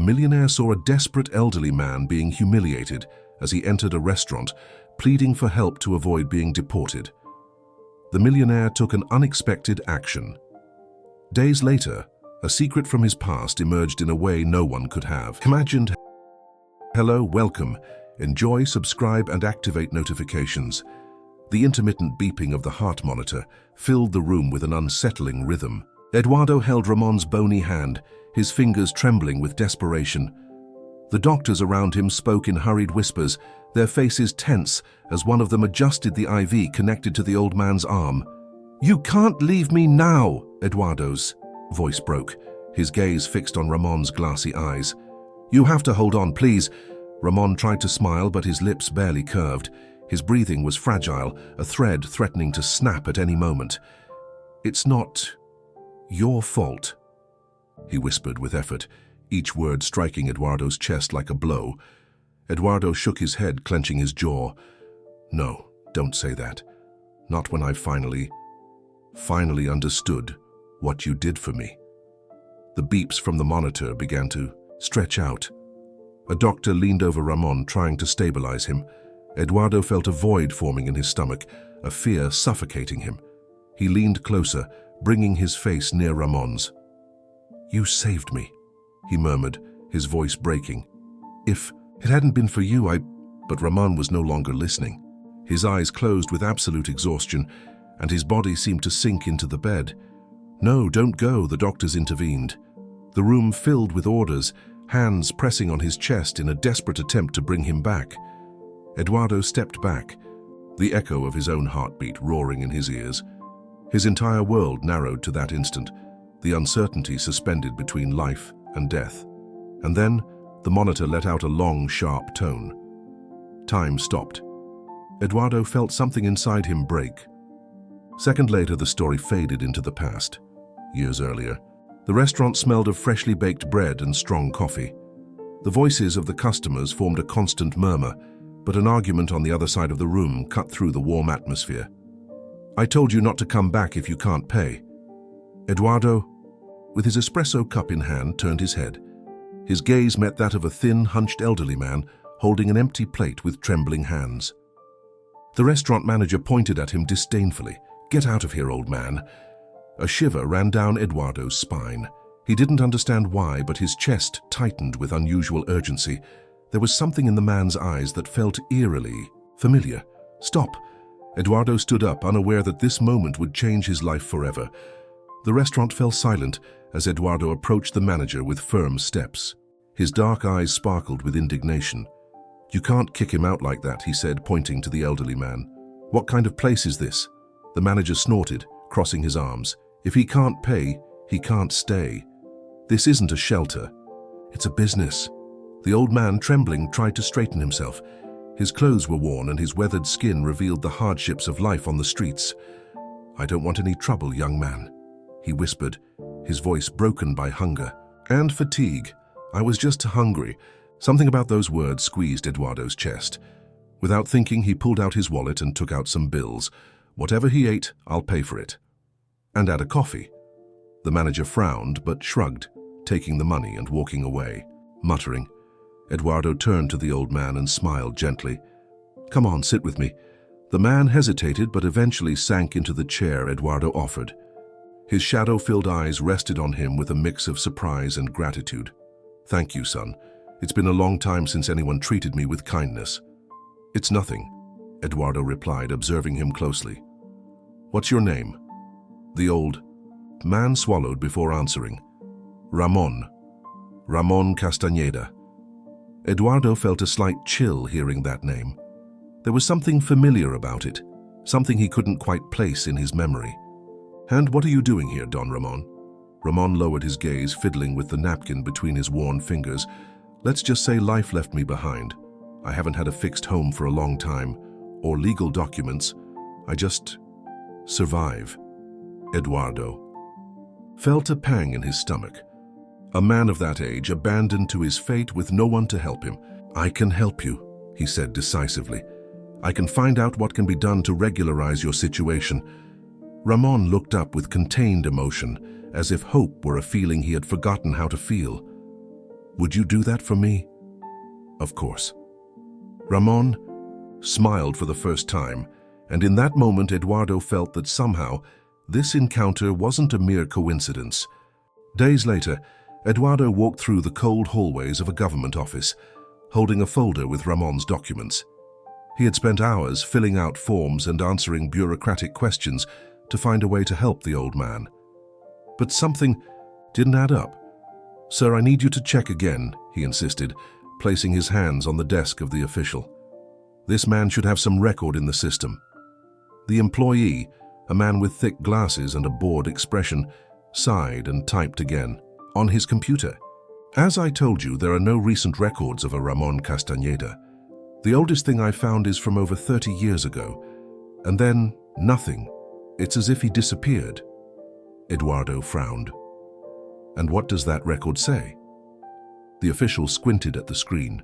Millionaire saw a desperate elderly man being humiliated as he entered a restaurant, pleading for help to avoid being deported. The millionaire took an unexpected action. Days later, a secret from his past emerged in a way no one could have imagined. Hello, welcome. Enjoy, subscribe, and activate notifications. The intermittent beeping of the heart monitor filled the room with an unsettling rhythm. Eduardo held Ramon's bony hand, his fingers trembling with desperation. The doctors around him spoke in hurried whispers, their faces tense as one of them adjusted the IV connected to the old man's arm. "You can't leave me now!" Eduardo's voice broke, his gaze fixed on Ramon's glassy eyes. "You have to hold on, please." Ramon tried to smile, but his lips barely curved. His breathing was fragile, a thread threatening to snap at any moment. "It's not your fault," he whispered with effort, each word striking Eduardo's chest like a blow. Eduardo shook his head, clenching his jaw. "No, don't say that. Not when I finally understood what you did for me." The beeps from the monitor began to stretch out. A doctor leaned over Ramon, trying to stabilize him. Eduardo felt a void forming in his stomach, a fear suffocating him. He leaned closer, bringing his face near Ramon's. "You saved me," he murmured, his voice breaking. "If it hadn't been for you, But Ramon was no longer listening. His eyes closed with absolute exhaustion, and his body seemed to sink into the bed. "No, don't go," the doctors intervened. The room filled with orders, hands pressing on his chest in a desperate attempt to bring him back. Eduardo stepped back, the echo of his own heartbeat roaring in his ears. His entire world narrowed to that instant, the uncertainty suspended between life and death. And then, the monitor let out a long, sharp tone. Time stopped. Eduardo felt something inside him break. Second later, the story faded into the past. Years earlier, the restaurant smelled of freshly baked bread and strong coffee. The voices of the customers formed a constant murmur, but an argument on the other side of the room cut through the warm atmosphere. "I told you not to come back if you can't pay." Eduardo, with his espresso cup in hand, turned his head. His gaze met that of a thin, hunched elderly man holding an empty plate with trembling hands. The restaurant manager pointed at him disdainfully. "Get out of here, old man." A shiver ran down Eduardo's spine. He didn't understand why, but his chest tightened with unusual urgency. There was something in the man's eyes that felt eerily familiar. "Stop!" Eduardo stood up, unaware that this moment would change his life forever. The restaurant fell silent as Eduardo approached the manager with firm steps. His dark eyes sparkled with indignation. "You can't kick him out like that," he said, pointing to the elderly man. "What kind of place is this?" The manager snorted, crossing his arms. "If he can't pay, he can't stay. This isn't a shelter. It's a business." The old man, trembling, tried to straighten himself. His clothes were worn and his weathered skin revealed the hardships of life on the streets. "I don't want any trouble, young man," he whispered, his voice broken by hunger and fatigue. "I was just hungry." Something about those words squeezed Eduardo's chest. Without thinking, he pulled out his wallet and took out some bills. "Whatever he ate, I'll pay for it. And add a coffee." The manager frowned but shrugged, taking the money and walking away. Muttering, Eduardo turned to the old man and smiled gently. "Come on, sit with me." The man hesitated but eventually sank into the chair Eduardo offered. His shadow-filled eyes rested on him with a mix of surprise and gratitude. "Thank you, son. It's been a long time since anyone treated me with kindness." "It's nothing," Eduardo replied, observing him closely. "What's your name?" The old man swallowed before answering. "Ramon. Ramon Castañeda." Eduardo felt a slight chill hearing that name. There was something familiar about it, something he couldn't quite place in his memory. "And what are you doing here, Don Ramon?" Ramon lowered his gaze, fiddling with the napkin between his worn fingers. "Let's just say life left me behind. I haven't had a fixed home for a long time, or legal documents. I just survive." Eduardo felt a pang in his stomach. A man of that age, abandoned to his fate with no one to help him. "I can help you," he said decisively. "I can find out what can be done to regularize your situation." Ramon looked up with contained emotion, as if hope were a feeling he had forgotten how to feel. Would you do that for me? Of course. Ramon smiled for the first time, and in that moment Eduardo felt that somehow this encounter wasn't a mere coincidence. Days later, Eduardo walked through the cold hallways of a government office, holding a folder with Ramon's documents. He had spent hours filling out forms and answering bureaucratic questions to find a way to help the old man. But something didn't add up. "Sir, I need you to check again," he insisted, placing his hands on the desk of the official. This man should have some record in the system. The employee, a man with thick glasses and a bored expression, sighed and typed again, on his computer. "As I told you, there are no recent records of a Ramon Castañeda. The oldest thing I found is from over 30 years ago. And then, nothing. It's as if he disappeared." Eduardo frowned. "And what does that record say?" The official squinted at the screen.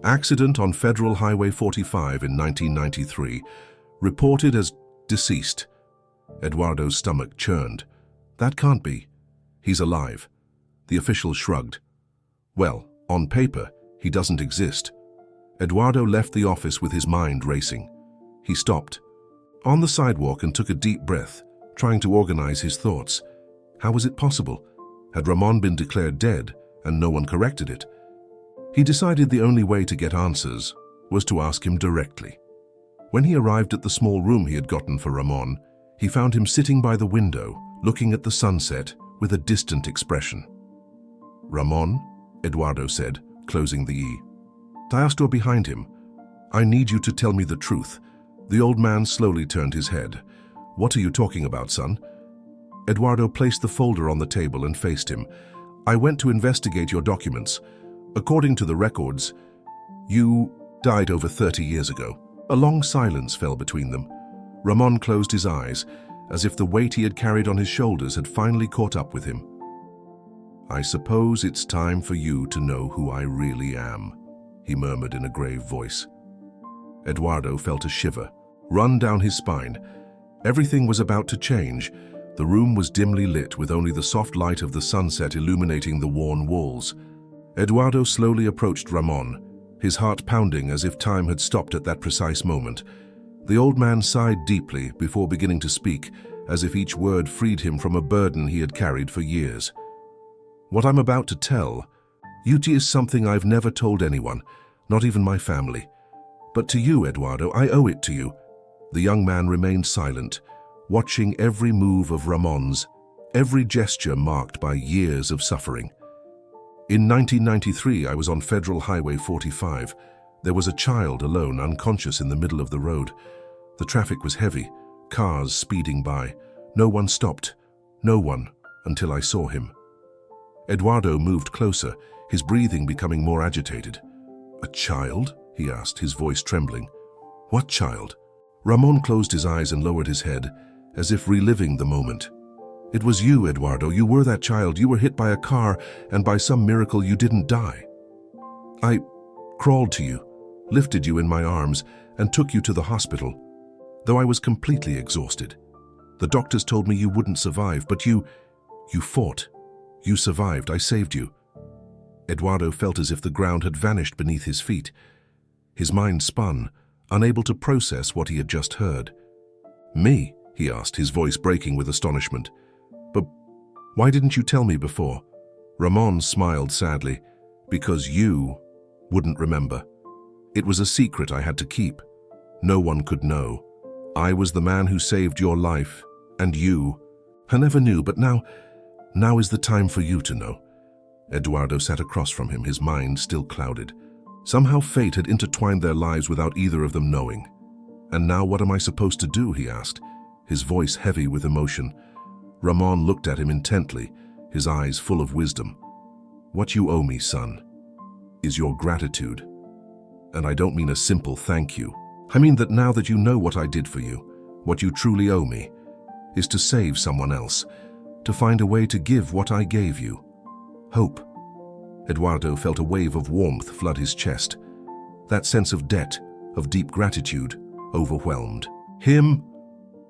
"Accident on Federal Highway 45 in 1993. Reported as deceased." Eduardo's stomach churned. "That can't be. He's alive." The official shrugged. "Well, on paper, he doesn't exist." Eduardo left the office with his mind racing. He stopped on the sidewalk and took a deep breath, trying to organize his thoughts. How was it possible? Had Ramon been declared dead and no one corrected it? He decided the only way to get answers was to ask him directly. When he arrived at the small room he had gotten for Ramon, he found him sitting by the window, looking at the sunset with a distant expression. "Ramon," Eduardo said, closing the E. Diastro behind him. "I need you to tell me the truth." The old man slowly turned his head. "What are you talking about, son?" Eduardo placed the folder on the table and faced him. "I went to investigate your documents. According to the records, you died over 30 years ago." A long silence fell between them. Ramon closed his eyes, as if the weight he had carried on his shoulders had finally caught up with him. "I suppose it's time for you to know who I really am," he murmured in a grave voice. Eduardo felt a shiver run down his spine. Everything was about to change. The room was dimly lit with only the soft light of the sunset illuminating the worn walls. Eduardo slowly approached Ramon, his heart pounding as if time had stopped at that precise moment. The old man sighed deeply before beginning to speak, as if each word freed him from a burden he had carried for years. "What I'm about to tell, Yuti, is something I've never told anyone, not even my family. But to you, Eduardo, I owe it to you." The young man remained silent, watching every move of Ramon's, every gesture marked by years of suffering. "In 1993, I was on Federal Highway 45. There was a child alone, unconscious in the middle of the road. The traffic was heavy, cars speeding by. No one stopped. No one, until I saw him." Eduardo moved closer, his breathing becoming more agitated. "A child?" he asked, his voice trembling. "What child?" Ramon closed his eyes and lowered his head, as if reliving the moment. "It was you, Eduardo. You were that child. You were hit by a car, and by some miracle you didn't die. I crawled to you, lifted you in my arms, and took you to the hospital, though I was completely exhausted. The doctors told me you wouldn't survive, but you fought. You survived. I saved you." Eduardo felt as if the ground had vanished beneath his feet. His mind spun, unable to process what he had just heard. "Me?" he asked, his voice breaking with astonishment. "But why didn't you tell me before?" Ramon smiled sadly. "Because you wouldn't remember. It was a secret I had to keep. No one could know. I was the man who saved your life, and you. I never knew, but now is the time for you to know." Eduardo sat across from him, his mind still clouded. Somehow fate had intertwined their lives without either of them knowing. "And now what am I supposed to do?" he asked, his voice heavy with emotion. Ramon looked at him intently, his eyes full of wisdom. "What you owe me, son, is your gratitude. And I don't mean a simple thank you. I mean that now that you know what I did for you, what you truly owe me is to save someone else, to find a way to give what I gave you. Hope." Eduardo felt a wave of warmth flood his chest. That sense of debt, of deep gratitude, overwhelmed him.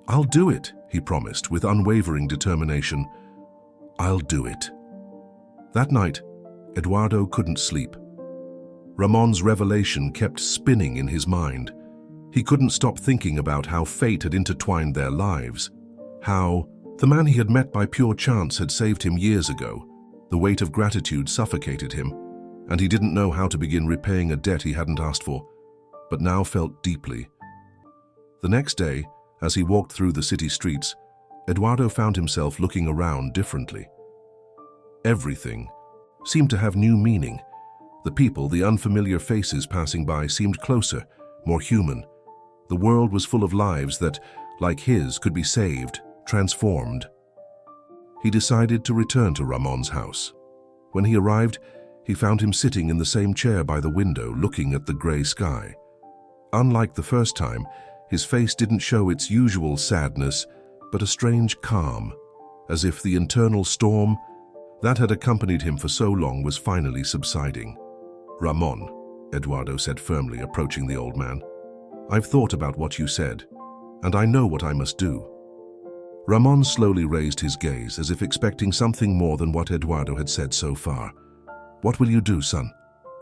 "I'll do it," he promised with unwavering determination. "I'll do it." That night, Eduardo couldn't sleep. Ramon's revelation kept spinning in his mind. He couldn't stop thinking about how fate had intertwined their lives. How the man he had met by pure chance had saved him years ago. The weight of gratitude suffocated him, and he didn't know how to begin repaying a debt he hadn't asked for, but now felt deeply. The next day, as he walked through the city streets, Eduardo found himself looking around differently. Everything seemed to have new meaning. The people, the unfamiliar faces passing by, seemed closer, more human. The world was full of lives that, like his, could be saved, transformed. He decided to return to Ramon's house. When he arrived, he found him sitting in the same chair by the window, looking at the gray sky. Unlike the first time, his face didn't show its usual sadness, but a strange calm, as if the internal storm that had accompanied him for so long was finally subsiding. "Ramon," Eduardo said firmly, approaching the old man, "I've thought about what you said, and I know what I must do." Ramon slowly raised his gaze, as if expecting something more than what Eduardo had said so far. "What will you do, son?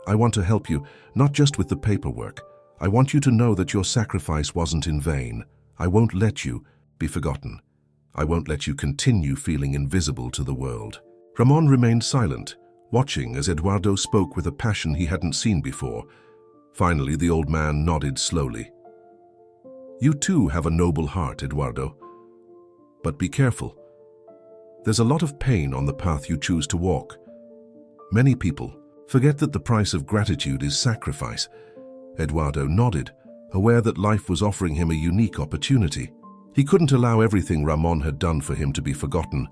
I want to help you, not just with the paperwork. I want you to know that your sacrifice wasn't in vain. I won't let you be forgotten. I won't let you continue feeling invisible to the world." Ramon remained silent, watching as Eduardo spoke with a passion he hadn't seen before. Finally, the old man nodded slowly. "You too have a noble heart, Eduardo. But be careful. There's a lot of pain on the path you choose to walk. Many people forget that the price of gratitude is sacrifice." Eduardo nodded, aware that life was offering him a unique opportunity. He couldn't allow everything Ramon had done for him to be forgotten.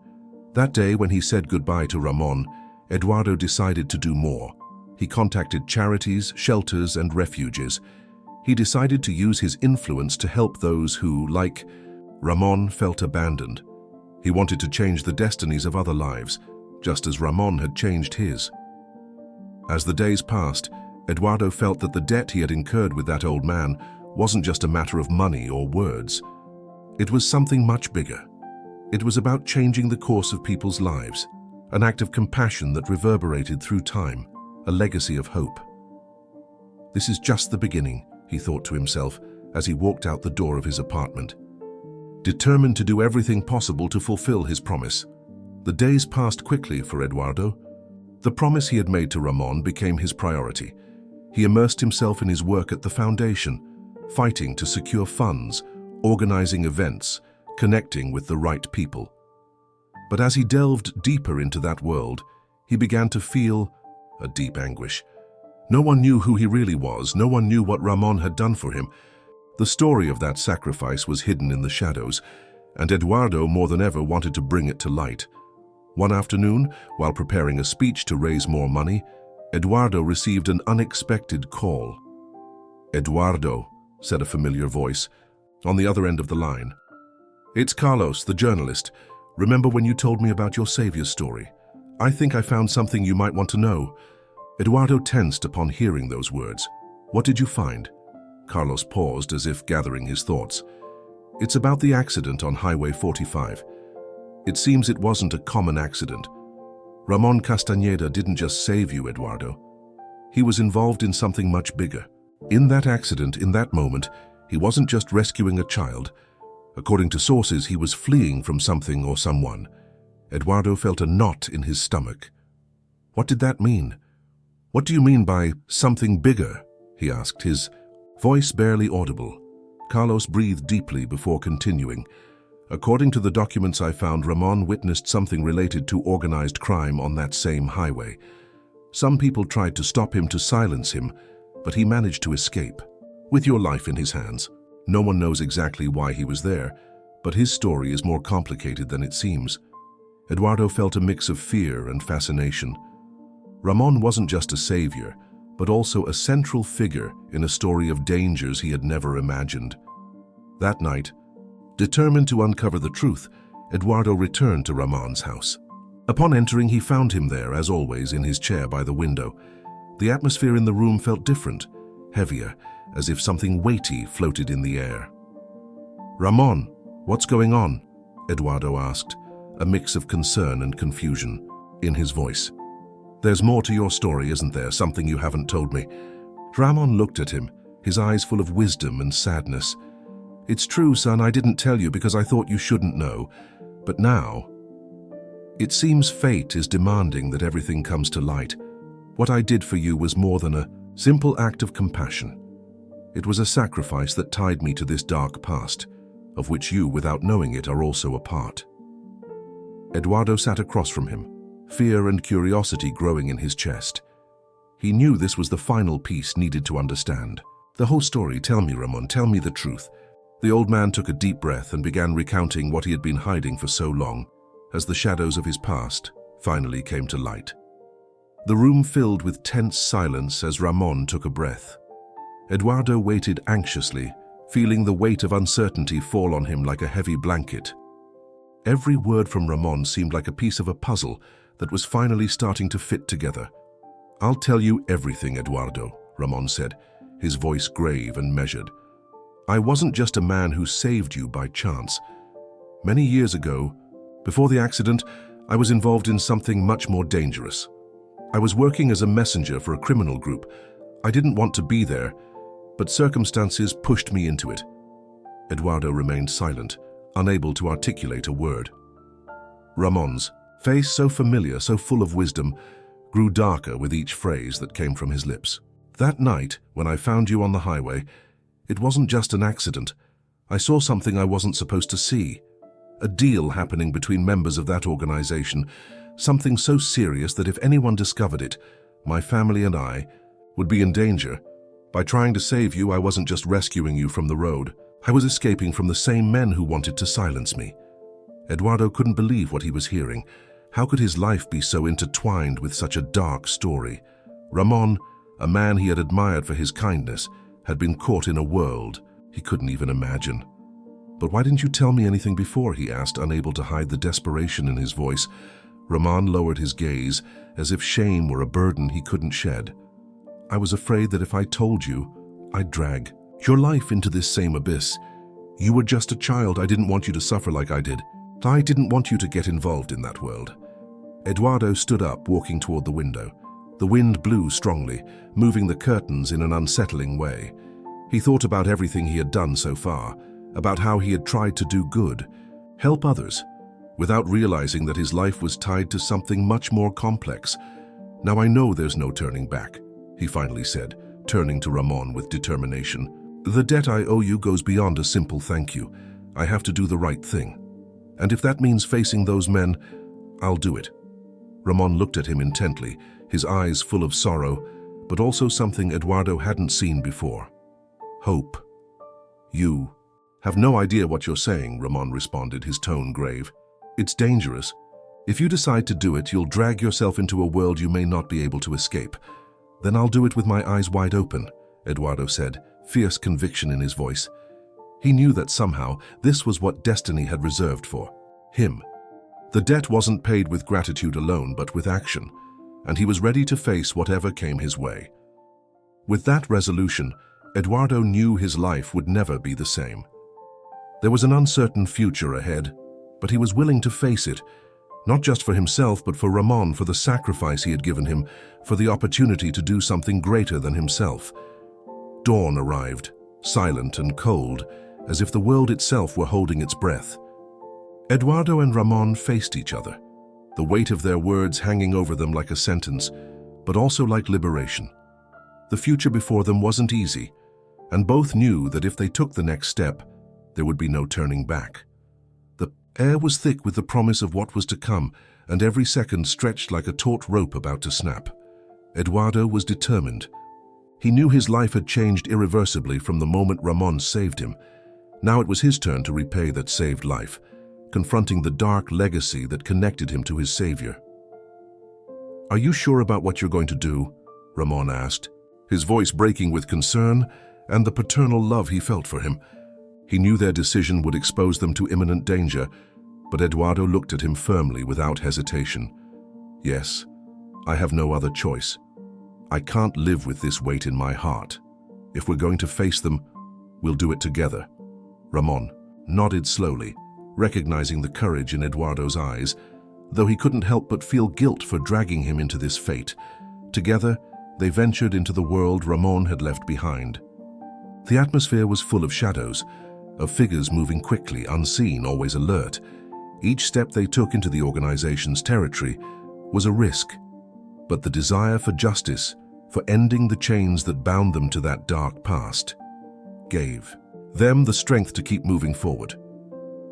That day, when he said goodbye to Ramon, Eduardo decided to do more. He contacted charities, shelters, and refuges. He decided to use his influence to help those who, like Ramon, felt abandoned. He wanted to change the destinies of other lives, just as Ramon had changed his. As the days passed, Eduardo felt that the debt he had incurred with that old man wasn't just a matter of money or words. It was something much bigger. It was about changing the course of people's lives, an act of compassion that reverberated through time, a legacy of hope. This is just the beginning, he thought to himself as he walked out the door of his apartment, determined to do everything possible to fulfill his promise. The days passed quickly for Eduardo. The promise he had made to Ramon became his priority. He immersed himself in his work at the foundation, fighting to secure funds, organizing events, connecting with the right people. But as he delved deeper into that world, he began to feel a deep anguish. No one knew who he really was. No one knew what Ramon had done for him. The story of that sacrifice was hidden in the shadows, and Eduardo more than ever wanted to bring it to light. One afternoon, while preparing a speech to raise more money, Eduardo received an unexpected call. "Eduardo," said a familiar voice, on the other end of the line. "It's Carlos, the journalist. Remember when you told me about your savior story? I think I found something you might want to know." Eduardo tensed upon hearing those words. "What did you find?" Carlos paused, as if gathering his thoughts. "It's about the accident on Highway 45. It seems it wasn't a common accident. Ramon Castañeda didn't just save you, Eduardo. He was involved in something much bigger. In that accident, in that moment, he wasn't just rescuing a child. According to sources, he was fleeing from something or someone." Eduardo felt a knot in his stomach. "What did that mean? What do you mean by something bigger?" he asked, his voice barely audible. Carlos breathed deeply before continuing. "According to the documents I found, Ramon witnessed something related to organized crime on that same highway. Some people tried to stop him, to silence him, but he managed to escape, with your life in his hands. No one knows exactly why he was there, but his story is more complicated than it seems." Eduardo felt a mix of fear and fascination. Ramon wasn't just a savior, but also a central figure in a story of dangers he had never imagined. That night, determined to uncover the truth, Eduardo returned to Ramon's house. Upon entering, he found him there, as always, in his chair by the window. The atmosphere in the room felt different, heavier, as if something weighty floated in the air. "Ramon, what's going on?" Eduardo asked, a mix of concern and confusion in his voice. There's more to your story, isn't there? Something you haven't told me. Ramon looked at him, his eyes full of wisdom and sadness. It's true, son, I didn't tell you because I thought you shouldn't know. But now, it seems fate is demanding that everything comes to light. What I did for you was more than a simple act of compassion. It was a sacrifice that tied me to this dark past, of which you, without knowing it, are also a part. Eduardo sat across from him, fear and curiosity growing in his chest. He knew this was the final piece needed to understand. The whole story, tell me, Ramon, tell me the truth. The old man took a deep breath and began recounting what he had been hiding for so long, as the shadows of his past finally came to light. The room filled with tense silence as Ramon took a breath. Eduardo waited anxiously, feeling the weight of uncertainty fall on him like a heavy blanket. Every word from Ramon seemed like a piece of a puzzle that was finally starting to fit together. I'll tell you everything, Eduardo, Ramon said, his voice grave and measured. I wasn't just a man who saved you by chance. Many years ago, before the accident, I was involved in something much more dangerous. I was working as a messenger for a criminal group. I didn't want to be there, but circumstances pushed me into it. Eduardo remained silent, unable to articulate a word. Ramon's face, so familiar, so full of wisdom, grew darker with each phrase that came from his lips. That night, when I found you on the highway, it wasn't just an accident. I saw something I wasn't supposed to see. A deal happening between members of that organization, something so serious that if anyone discovered it, my family and I would be in danger. By trying to save you, I wasn't just rescuing you from the road. I was escaping from the same men who wanted to silence me. Eduardo couldn't believe what he was hearing. How could his life be so intertwined with such a dark story? Ramon, a man he had admired for his kindness, had been caught in a world he couldn't even imagine. But why didn't you tell me anything before? He asked, unable to hide the desperation in his voice. Ramon lowered his gaze, as if shame were a burden he couldn't shed. I was afraid that if I told you, I'd drag your life into this same abyss. You were just a child. I didn't want you to suffer like I did. I didn't want you to get involved in that world. Eduardo stood up, walking toward the window. The wind blew strongly, moving the curtains in an unsettling way. He thought about everything he had done so far, about how he had tried to do good, help others, without realizing that his life was tied to something much more complex. Now I know there's no turning back, he finally said, turning to Ramon with determination. The debt I owe you goes beyond a simple thank you. I have to do the right thing. And if that means facing those men, I'll do it. Ramon looked at him intently, his eyes full of sorrow, but also something Eduardo hadn't seen before. Hope. You have no idea what you're saying, Ramon responded, his tone grave. It's dangerous. If you decide to do it, you'll drag yourself into a world you may not be able to escape. Then I'll do it with my eyes wide open, Eduardo said, fierce conviction in his voice. He knew that somehow this was what destiny had reserved for him. The debt wasn't paid with gratitude alone, but with action, and he was ready to face whatever came his way. With that resolution, Eduardo knew his life would never be the same. There was an uncertain future ahead, but he was willing to face it, not just for himself, but for Ramon, for the sacrifice he had given him, for the opportunity to do something greater than himself. Dawn arrived, silent and cold, as if the world itself were holding its breath. Eduardo and Ramon faced each other, the weight of their words hanging over them like a sentence, but also like liberation. The future before them wasn't easy, and both knew that if they took the next step, there would be no turning back. The air was thick with the promise of what was to come, and every second stretched like a taut rope about to snap. Eduardo was determined. He knew his life had changed irreversibly from the moment Ramon saved him. Now it was his turn to repay that saved life, confronting the dark legacy that connected him to his savior. Are you sure about what you're going to do? Ramon asked, his voice breaking with concern and the paternal love he felt for him. He knew their decision would expose them to imminent danger, but Eduardo looked at him firmly without hesitation. Yes, I have no other choice. I can't live with this weight in my heart. If we're going to face them, we'll do it together. Ramon nodded slowly, recognizing the courage in Eduardo's eyes, though he couldn't help but feel guilt for dragging him into this fate. Together, they ventured into the world Ramon had left behind. The atmosphere was full of shadows, of figures moving quickly, unseen, always alert. Each step they took into the organization's territory was a risk, but the desire for justice, for ending the chains that bound them to that dark past, gave them the strength to keep moving forward.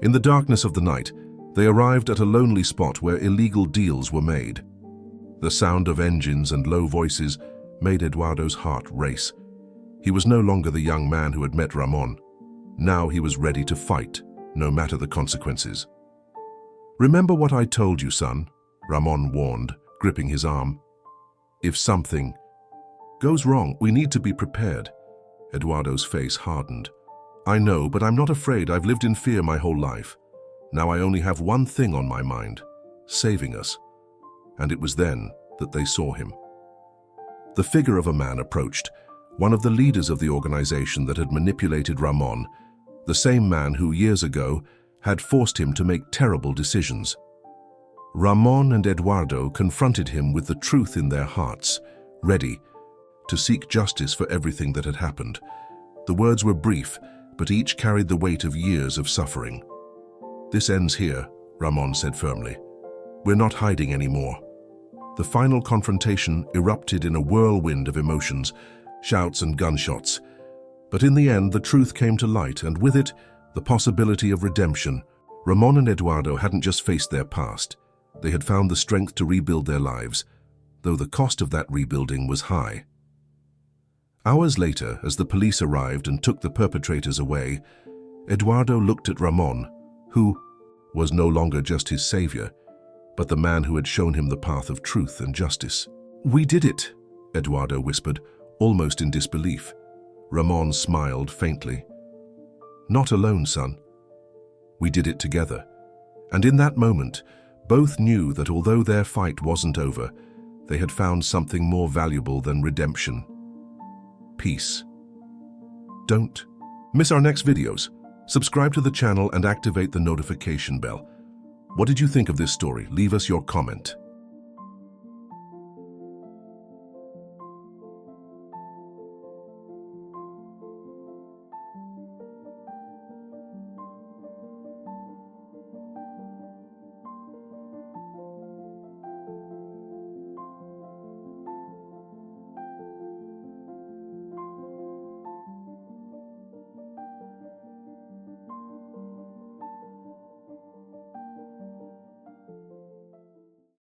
In the darkness of the night, they arrived at a lonely spot where illegal deals were made. The sound of engines and low voices made Eduardo's heart race. He was no longer the young man who had met Ramon. Now he was ready to fight, no matter the consequences. "Remember what I told you, son," Ramon warned, gripping his arm. "If something goes wrong, we need to be prepared." Eduardo's face hardened. "I know, but I'm not afraid. I've lived in fear my whole life. Now I only have one thing on my mind, saving us." And it was then that they saw him. The figure of a man approached, one of the leaders of the organization that had manipulated Ramon, the same man who years ago had forced him to make terrible decisions. Ramon and Eduardo confronted him with the truth in their hearts, ready to seek justice for everything that had happened. The words were brief, but each carried the weight of years of suffering. "This ends here," Ramon said firmly. "We're not hiding anymore." The final confrontation erupted in a whirlwind of emotions, shouts and gunshots. But in the end, the truth came to light, and with it, the possibility of redemption. Ramon and Eduardo hadn't just faced their past. They had found the strength to rebuild their lives, though the cost of that rebuilding was high. Hours later, as the police arrived and took the perpetrators away, Eduardo looked at Ramon, who was no longer just his savior, but the man who had shown him the path of truth and justice. "We did it," Eduardo whispered, almost in disbelief. Ramon smiled faintly. "Not alone, son. We did it together." And in that moment, both knew that although their fight wasn't over, they had found something more valuable than redemption: peace. Don't miss our next videos. Subscribe to the channel and activate the notification bell. What did you think of this story? Leave us your comment.